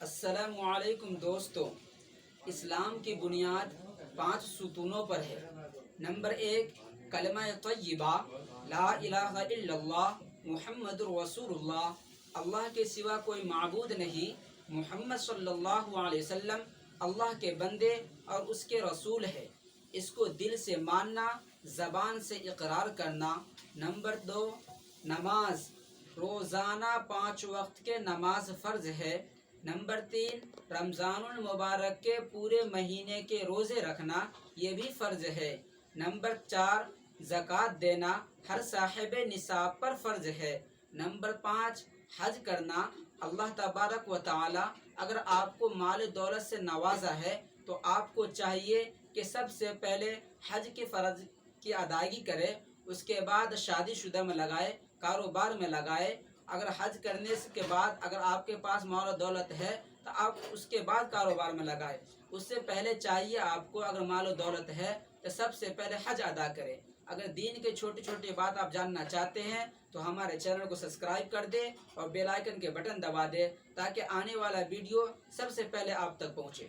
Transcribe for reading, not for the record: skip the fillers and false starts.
السلام علیکم دوستو، اسلام کی بنیاد 5 ستونوں پر ہے۔ نمبر 1، کلمہ طیبہ، لا الہ الا اللہ محمد رسول اللہ، اللہ کے سوا کوئی معبود نہیں، محمد صلی اللہ علیہ وسلم اللہ کے بندے اور اس کے رسول ہے۔ اس کو دل سے ماننا، زبان سے اقرار کرنا۔ نمبر 2، نماز، روزانہ 5 وقت کے نماز فرض ہے۔ نمبر 3، رمضان المبارک کے پورے مہینے کے روزے رکھنا، یہ بھی فرض ہے۔ نمبر 4، زکوٰۃ دینا ہر صاحب نصاب پر فرض ہے۔ نمبر 5، حج کرنا۔ اللہ تبارک و تعالی اگر آپ کو مال دولت سے نوازا ہے تو آپ کو چاہیے کہ سب سے پہلے حج کے فرض کی ادائیگی کرے، اس کے بعد شادی شدہ میں لگائے، کاروبار میں لگائے۔ اگر حج کرنے کے بعد اگر آپ کے پاس مال و دولت ہے تو آپ اس کے بعد کاروبار میں لگائے۔ اس سے پہلے چاہیے آپ کو اگر مال و دولت ہے تو سب سے پہلے حج ادا کرے۔ اگر دین کے چھوٹی چھوٹی بات آپ جاننا چاہتے ہیں تو ہمارے چینل کو سبسکرائب کر دے اور بیل آئیکن کے بٹن دبا دے تاکہ آنے والا ویڈیو سب سے پہلے آپ تک پہنچے۔